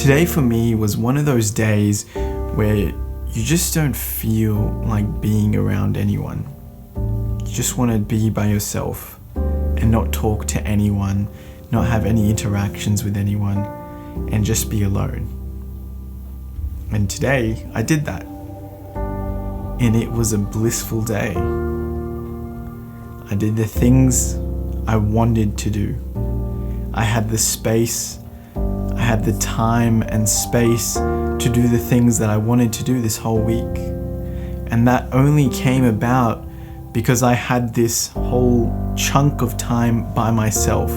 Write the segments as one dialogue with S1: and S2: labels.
S1: Today for me was one of those days where you just don't feel like being around anyone. You just want to be by yourself and not talk to anyone, not have any interactions with anyone, and just be alone. And today I did that. And it was a blissful day. I did the things I wanted to do. I had the space, I had the time and space to do the things that I wanted to do this whole week. And that only came about because I had this whole chunk of time by myself.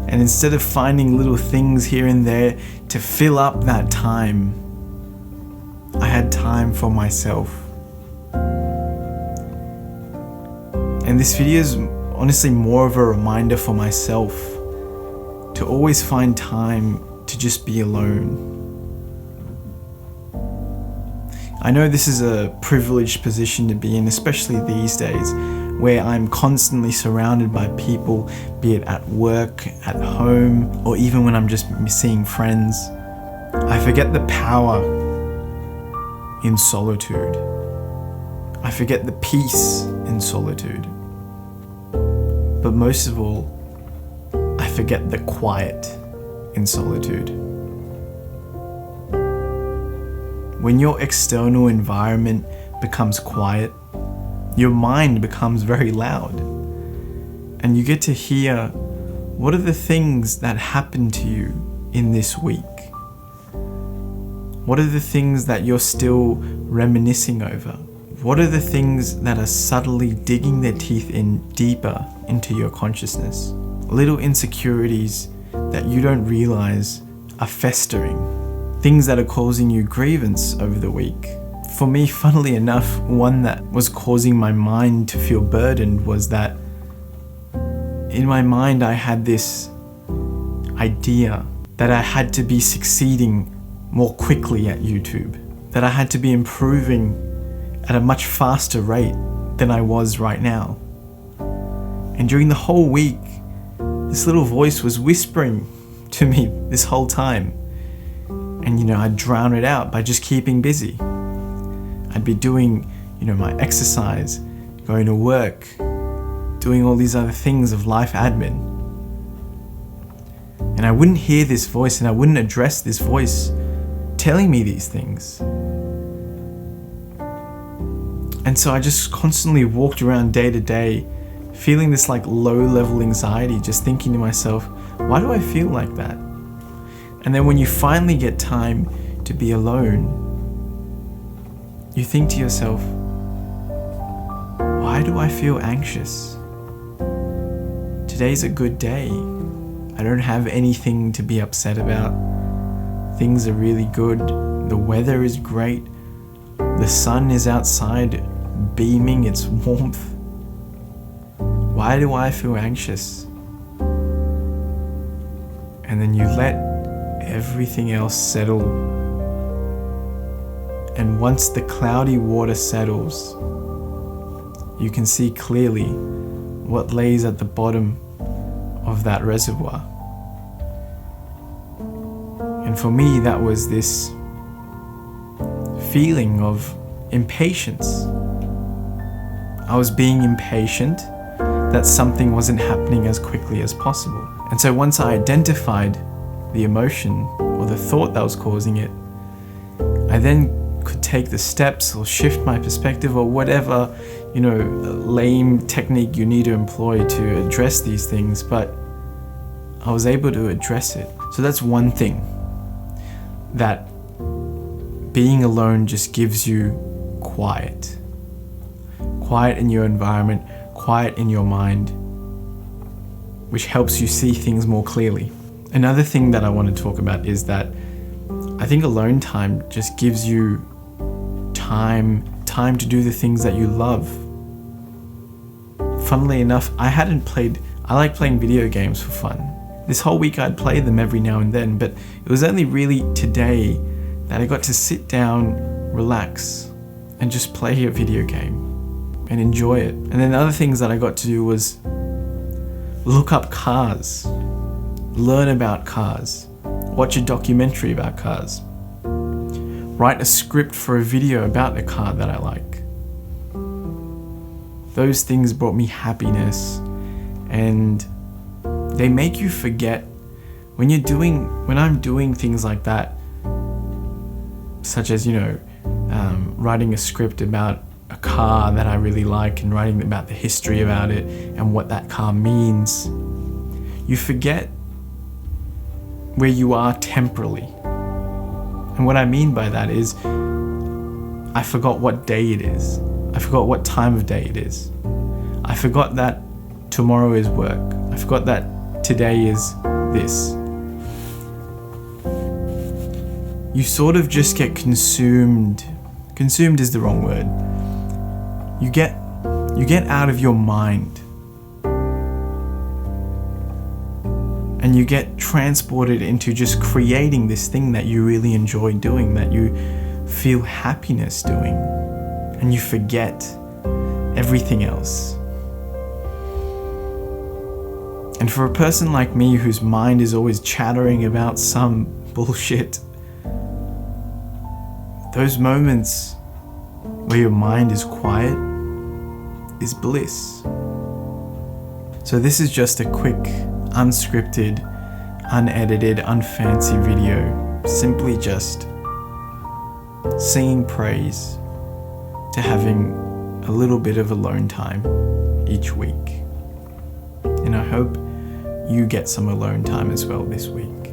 S1: And instead of finding little things here and there to fill up that time, I had time for myself. And this video is honestly more of a reminder for myself to always find time to just be alone. I know this is a privileged position to be in, especially these days, where I'm constantly surrounded by people, be it at work, at home, or even when I'm just seeing friends. I forget the power in solitude. I forget the peace in solitude. But most of all, I forget the quiet in solitude. When your external environment becomes quiet, your mind becomes very loud. And you get to hear, what are the things that happened to you in this week? What are the things that you're still reminiscing over? What are the things that are subtly digging their teeth in deeper into your consciousness? Little insecurities that you don't realize are festering. Things that are causing you grievance over the week. For me, funnily enough, one that was causing my mind to feel burdened was that in my mind I had this idea that I had to be succeeding more quickly at YouTube, that I had to be improving at a much faster rate than I was right now. And during the whole week, this little voice was whispering to me this whole time. And I'd drown it out by just keeping busy. I'd be doing, my exercise, going to work, doing all these other things of life admin. And I wouldn't hear this voice and I wouldn't address this voice telling me these things. And so I just constantly walked around day to day feeling this low-level anxiety, just thinking to myself, why do I feel like that? And then when you finally get time to be alone, you think to yourself, why do I feel anxious? Today's a good day. I don't have anything to be upset about. Things are really good. The weather is great. The sun is outside beaming its warmth. Why do I feel anxious? And then you let everything else settle. And once the cloudy water settles, you can see clearly what lays at the bottom of that reservoir. And for me, that was this feeling of impatience. I was being impatient that something wasn't happening as quickly as possible. And so once I identified the emotion or the thought that was causing it, I then could take the steps or shift my perspective or whatever, lame technique you need to employ to address these things, but I was able to address it. So that's one thing, that being alone just gives you quiet. Quiet in your environment, quiet in your mind, which helps you see things more clearly. Another thing that I want to talk about is that I think alone time just gives you time to do the things that you love. Funnily enough, I like playing video games for fun. This whole week I'd play them every now and then, but it was only really today that I got to sit down, relax, and just play a video game and enjoy it. And then the other things that I got to do was look up cars, learn about cars, watch a documentary about cars, write a script for a video about a car that I like. Those things brought me happiness, and they make you forget when I'm doing things like that, such as, writing a script about a car that I really like and writing about the history about it and what that car means. You forget where you are temporally. And what I mean by that is, I forgot what day it is. I forgot what time of day it is. I forgot that tomorrow is work. I forgot that today is this. You sort of just get consumed. Consumed is the wrong word. You get out of your mind. And you get transported into just creating this thing that you really enjoy doing, that you feel happiness doing, and you forget everything else. And for a person like me whose mind is always chattering about some bullshit, those moments where your mind is quiet is bliss. So this is just a quick, unscripted, unedited, unfancy video, simply just singing praise to having a little bit of alone time each week. And I hope you get some alone time as well this week.